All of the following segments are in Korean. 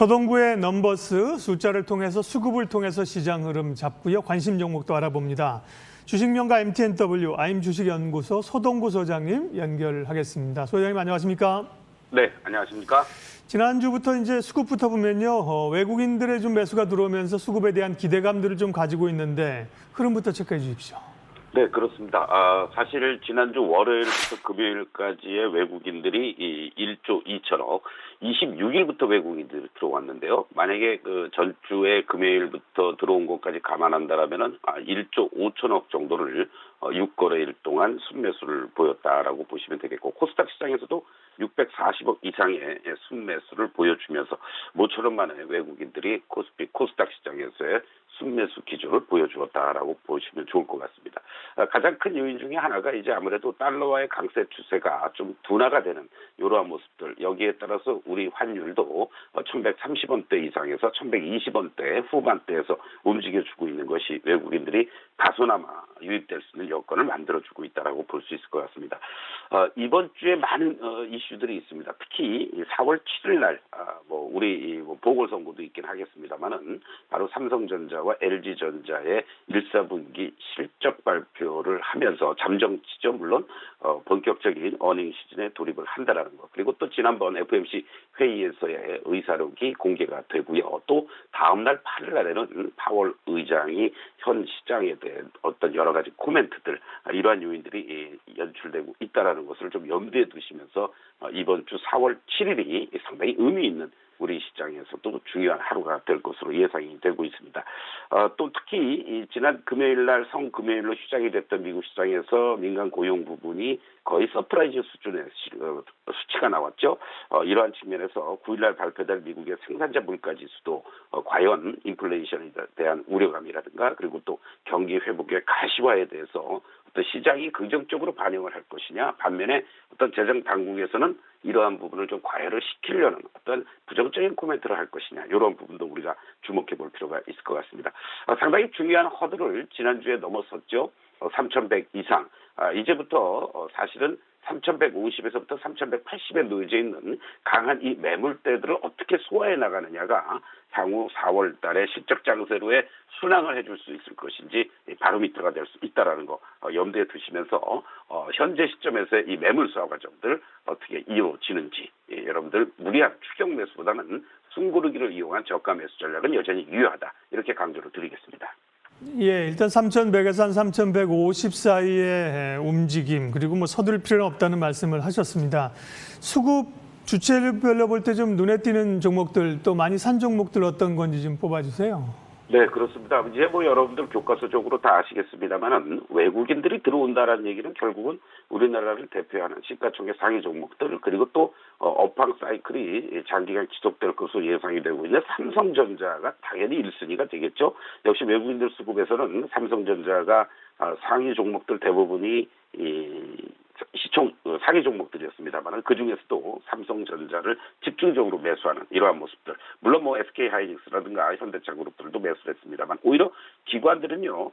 서동구의 넘버스 숫자를 통해서 수급을 통해서 시장 흐름 잡고요. 관심 종목도 알아봅니다. 주식명가 MTNW 아임주식연구소 서동구 소장님 연결하겠습니다. 소장님 안녕하십니까? 네, 안녕하십니까? 지난주부터 이제 수급부터 보면요. 외국인들의 좀 매수가 들어오면서 수급에 대한 기대감들을 좀 가지고 있는데 흐름부터 체크해 주십시오. 네, 그렇습니다. 사실 지난주 월요일부터 금요일까지의 외국인들이 1조 2천억, 26일부터 외국인들이 들어왔는데요. 만약에 그 전주에 금요일부터 들어온 것까지 감안한다라면은 1조 5천억 정도를 6거래일 동안 순매수를 보였다라고 보시면 되겠고, 코스닥 시장에서도 640억 이상의 순매수를 보여주면서 모처럼 만에 외국인들이 코스닥 시장에서의 순매수 기조를 보여주었다라고 보시면 좋을 것 같습니다. 가장 큰 요인 중에 하나가 이제 아무래도 달러와의 강세 추세가 좀 둔화가 되는 이러한 모습들, 여기에 따라서 우리 환율도 1130원대 이상에서 1120원대 후반대에서 움직여주고 있는 것이 외국인들이 다소나마 유입될 수 있는 여건을 만들어주고 있다라고 볼 수 있을 것 같습니다. 이번 주에 많은 이슈들이 있습니다. 특히 4월 7일 날 우리 보궐선거도 있긴 하겠습니다만은 바로 삼성전자와 LG전자의 1사분기 실적 발표를 하면서 잠정치죠. 물론 본격적인 어닝 시즌에 돌입을 한다라는 것. 그리고 또 지난번 FOMC 회의에서의 의사록이 공개가 되고요. 또 다음 날 8일 날에는 파월 의장이 현 시장에 대한 어떤 여러 가지 코멘트들, 이러한 요인들이 연출되고 있다라는 것을 좀 염두에 두시면서 이번 주 4월 7일이 상당히 의미 있는 우리 시장에서도 중요한 하루가 될 것으로 예상이 되고 있습니다. 또 특히 지난 금요일 날 성금요일로 휴장이 됐던 미국 시장에서 민간 고용 부분이 거의 서프라이즈 수준의 수치가 나왔죠. 이러한 측면에서 9일 날 발표될 미국의 생산자 물가 지수도 과연 인플레이션에 대한 우려감이라든가 그리고 또 경기 회복의 가시화에 대해서 어떤 시장이 긍정적으로 반영을 할 것이냐, 반면에 어떤 재정 당국에서는 이러한 부분을 좀 과열을 시키려는 어떤 부정적인 코멘트를 할 것이냐, 이런 부분도 우리가 주목해 볼 필요가 있을 것 같습니다. 상당히 중요한 허들을 지난주에 넘어섰죠. 3,100 이상. 이제부터 사실은 3,150에서부터 3,180에 놓여져 있는 강한 이 매물대들을 어떻게 소화해 나가느냐가 향후 4월 달에 실적 장세로의 순항을 해줄 수 있을 것인지 바로미터가 될 수 있다라는 거 염두에 두시면서 현재 시점에서의 이 매물 소화 과정들 어떻게 이루어지는지, 여러분들 무리한 추격 매수보다는 숨고르기를 이용한 저가 매수 전략은 여전히 유효하다, 이렇게 강조를 드리겠습니다. 예, 일단 3,100에서 한 3,150 사이의 움직임, 그리고 서두를 필요는 없다는 말씀을 하셨습니다. 수급 주체별로 볼 때 좀 눈에 띄는 종목들, 또 많이 산 종목들 어떤 건지 좀 뽑아주세요. 네, 그렇습니다. 이제 여러분들 교과서적으로 다 아시겠습니다만은 외국인들이 들어온다라는 얘기는 결국은 우리나라를 대표하는 시가총액 상위 종목들, 그리고 또 업황 사이클이 장기간 지속될 것으로 예상이 되고 있는 삼성전자가 당연히 1순위가 되겠죠. 역시 외국인들 수급에서는 삼성전자가 상위 종목들 대부분이 시총 상위 종목들이었습니다만 그 중에서도 삼성전자를 집중적으로 매수하는 이러한 모습들, 물론 SK하이닉스라든가 현대차그룹들도 매수를 했습니다만 오히려 기관들은요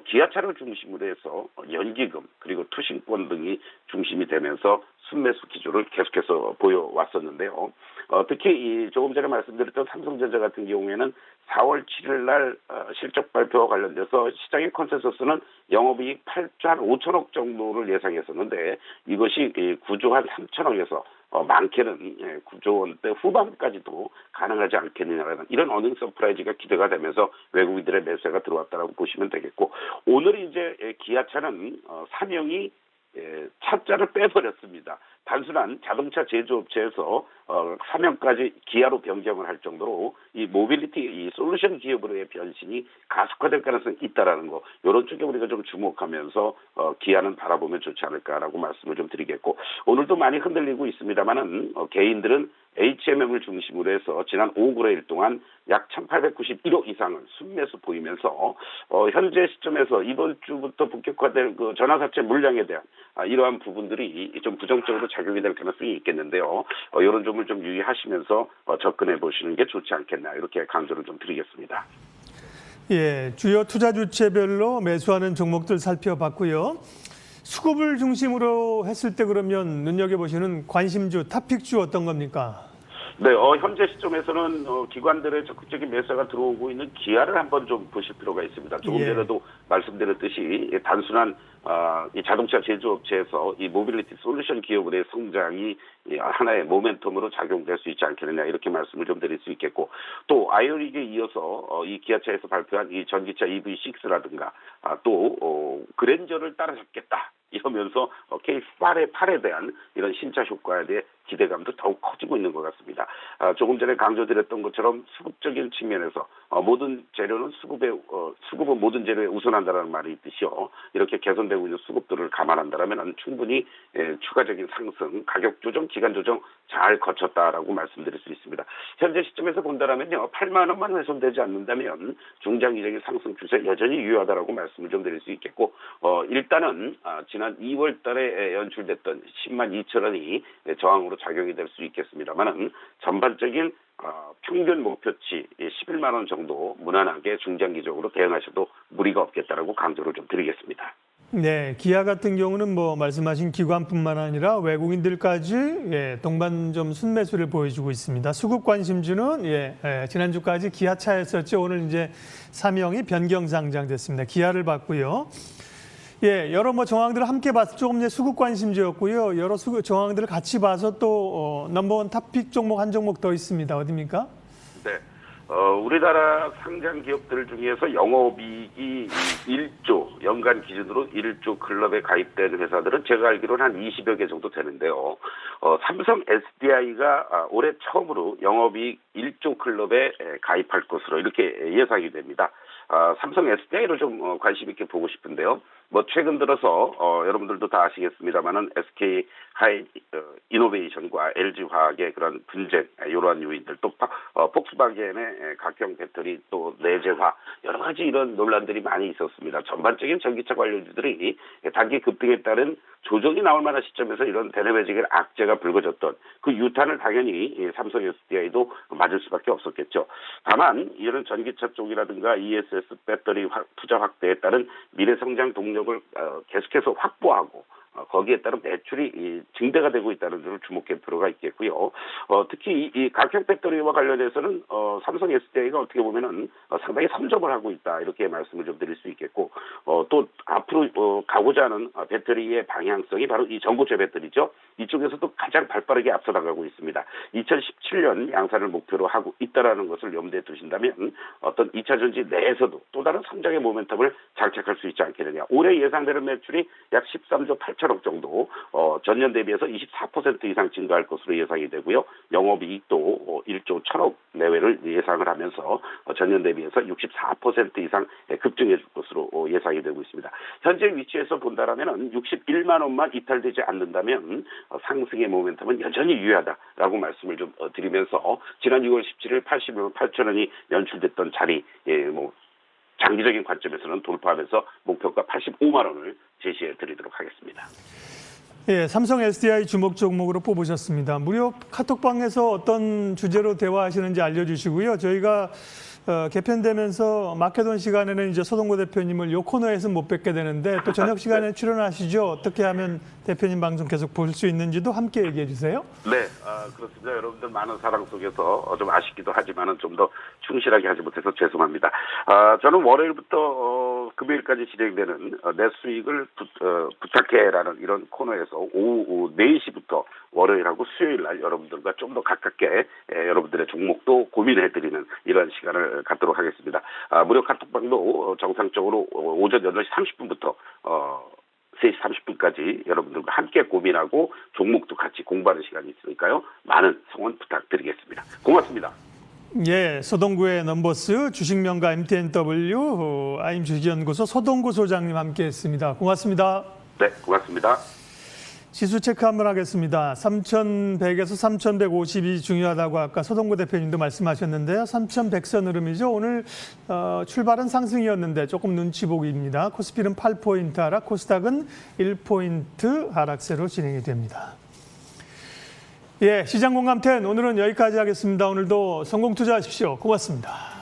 기아차를 중심으로 해서 연기금 그리고 투신권 등이 중심이 되면서 순매수 기조를 계속해서 보여왔었는데요. 특히 조금 전에 말씀드렸던 삼성전자 같은 경우에는 4월 7일 날 실적 발표와 관련돼서 시장의 컨센서스는 영업이익 8조 한 5천억 정도를 예상했었는데 이것이 9조 한 3천억에서 많게는 9조 원대 후반까지도 가능하지 않겠느냐라는 이런 어닝 서프라이즈가 기대가 되면서 외국인들의 매수가 들어왔다라고 보시면 되겠고, 오늘 이제 기아차는 사명이 차자를 빼버렸습니다. 단순한 자동차 제조업체에서 사명까지 기아로 변경을 할 정도로 이 모빌리티, 이 솔루션 기업으로의 변신이 가속화될 가능성이 있다라는 거, 이런 쪽에 우리가 좀 주목하면서 기아는 바라보면 좋지 않을까라고 말씀을 좀 드리겠고, 오늘도 많이 흔들리고 있습니다만은 개인들은 HMM을 중심으로 해서 지난 5거래일 동안 약 1,891억 이상을 순매수 보이면서 현재 시점에서 이번 주부터 본격화될 그 전환사채 물량에 대한 이러한 부분들이 좀 부정적으로 작용이 될 가능성이 있겠는데요. 이런 점을 좀 유의하시면서 접근해 보시는 게 좋지 않겠나, 이렇게 강조를 좀 드리겠습니다. 예, 주요 투자 주체별로 매수하는 종목들 살펴봤고요. 수급을 중심으로 했을 때 그러면 눈여겨보시는 관심주, 탑픽주 어떤 겁니까? 네, 현재 시점에서는 기관들의 적극적인 매수가 들어오고 있는 기아를 한번 좀 보실 필요가 있습니다. 조금 예. 전에도 말씀드렸듯이 단순한 이 자동차 제조업체에서 이 모빌리티 솔루션 기업의 성장이 하나의 모멘텀으로 작용될 수 있지 않겠느냐 이렇게 말씀을 좀 드릴 수 있겠고 또 아이오닉에 이어서 이 기아차에서 발표한 이 전기차 EV6라든가 또 그랜저를 따라잡겠다. 이러면서 K8에 대한 이런 신차 효과에 대해 기대감도 더욱 커지고 있는 것 같습니다. 조금 전에 강조드렸던 것처럼 수급적인 측면에서 모든 재료는 수급은 모든 재료에 우선한다는 말이 있듯이요. 이렇게 개선되고 있는 수급들을 감안한다면 충분히 추가적인 상승, 가격 조정, 기간 조정 잘 거쳤다라고 말씀드릴 수 있습니다. 현재 시점에서 본다면요, 8만 원만 훼손되지 않는다면 중장기적인 상승 추세 여전히 유효하다라고 말씀을 좀 드릴 수 있겠고, 일단은 지난 2월달에 연출됐던 10만 2천 원이 저항으로 작용이 될 수 있겠습니다만은 전반적인 평균 목표치 11만 원 정도 무난하게 중장기적으로 대응하셔도 무리가 없겠다라고 강조를 좀 드리겠습니다. 네, 기아 같은 경우는 뭐 말씀하신 기관뿐만 아니라 외국인들까지 동반 좀 순매수를 보여주고 있습니다. 수급 관심주는 지난주까지 기아차였었죠. 오늘 이제 사명이 변경 상장됐습니다. 기아를 봤고요. 여러 정황들을 함께 봐서 조금 이제 수급 관심주였고요. 여러 정황들을 같이 봐서 또 넘버원 탑픽 종목 한 종목 더 있습니다. 어디입니까? 네. 우리나라 상장 기업들 중에서 영업이익이 1조, 연간 기준으로 1조 클럽에 가입된 회사들은 제가 알기로는 한 20여 개 정도 되는데요. 삼성 SDI가 올해 처음으로 영업이익 1조 클럽에 가입할 것으로 이렇게 예상이 됩니다. 삼성 SDI를 좀 관심 있게 보고 싶은데요. 뭐 최근 들어서 여러분들도 다 아시겠습니다만은 SK 하이 이노베이션과 LG 화학의 그런 분쟁 이러한 요인들 또 폭스바겐의 각형 배터리 또 내재화 여러 가지 이런 논란들이 많이 있었습니다. 전반적인 전기차 관련주들이 단기 급등에 따른 조정이 나올 만한 시점에서 이런 대내외적인 악재가 불거졌던 그 유탄을 당연히 삼성 SDI도 맞을 수밖에 없었겠죠. 다만 이런 전기차 쪽이라든가 ESS 배터리 투자 확대에 따른 미래 성장 동력을 계속해서 확보하고 거기에 따른 매출이 증대가 되고 있다는 점을 주목할 필요가 있겠고요. 특히 이 각형 배터리와 관련해서는 삼성 SDI가 어떻게 보면은 상당히 선점을 하고 있다 이렇게 말씀을 좀 드릴 수 있겠고, 또 앞으로 가고자 하는 배터리의 방향성이 바로 이 전고체 배터리죠. 이쪽에서도 가장 발빠르게 앞서 나가고 있습니다. 2017년 양산을 목표로 하고 있다라는 것을 염두에 두신다면 어떤 2차 전지 내에서도 또 다른 성장의 모멘텀을 장착할 수 있지 않겠느냐. 올해 예상되는 매출이 약 13조 8천억 정도, 전년 대비해서 24% 이상 증가할 것으로 예상이 되고요. 영업이익도 1조 1천억 내외를 예상을 하면서 전년 대비해서 64% 이상 급증해 줄 것으로 예상이 되고 있습니다. 현재 위치에서 본다라면 61만 원만 이탈되지 않는다면 상승의 모멘텀은 여전히 유효하다라고 말씀을 좀 드리면서 지난 6월 17일 81만 8천 원이 연출됐던 자리, 장기적인 관점에서는 돌파하면서 목표가 85만 원을 제시해 드리도록 하겠습니다. 삼성 SDI 주목 종목으로 뽑으셨습니다. 무료 카톡방에서 어떤 주제로 대화하시는지 알려주시고요. 저희가 개편되면서 마케돈 시간에는 이제 서동구 대표님을 요 코너에서는 못 뵙게 되는데 또 저녁 시간에 출연하시죠. 어떻게 하면 대표님 방송 계속 볼 수 있는지도 함께 얘기해 주세요. 네, 그렇습니다. 여러분들 많은 사랑 속에서 좀 아쉽기도 하지만은 좀 더 충실하게 하지 못해서 죄송합니다. 저는 월요일부터 금요일까지 진행되는 내 수익을 부탁해라는 이런 코너에서 오후 4시부터 월요일하고 수요일 날 여러분들과 좀 더 가깝게 여러분들의 종목도 고민해드리는 이런 시간을 갖도록 하겠습니다. 무료 카톡방도 정상적으로 오전 8시 30분부터 3시 30분까지 여러분들과 함께 고민하고 종목도 같이 공부하는 시간이 있으니까요. 많은 성원 부탁드리겠습니다. 고맙습니다. 서동구의 넘버스 주식명가 MTNW 아임 주식연구소 서동구 소장님 함께했습니다. 고맙습니다. 네, 고맙습니다. 지수 체크 한번 하겠습니다. 3,100에서 3,150이 중요하다고 아까 서동구 대표님도 말씀하셨는데요. 3,100선 흐름이죠. 오늘 출발은 상승이었는데 조금 눈치 보기입니다. 코스피는 8포인트 하락, 코스닥은 1포인트 하락세로 진행이 됩니다. 시장 공감 10 오늘은 여기까지 하겠습니다. 오늘도 성공 투자하십시오. 고맙습니다.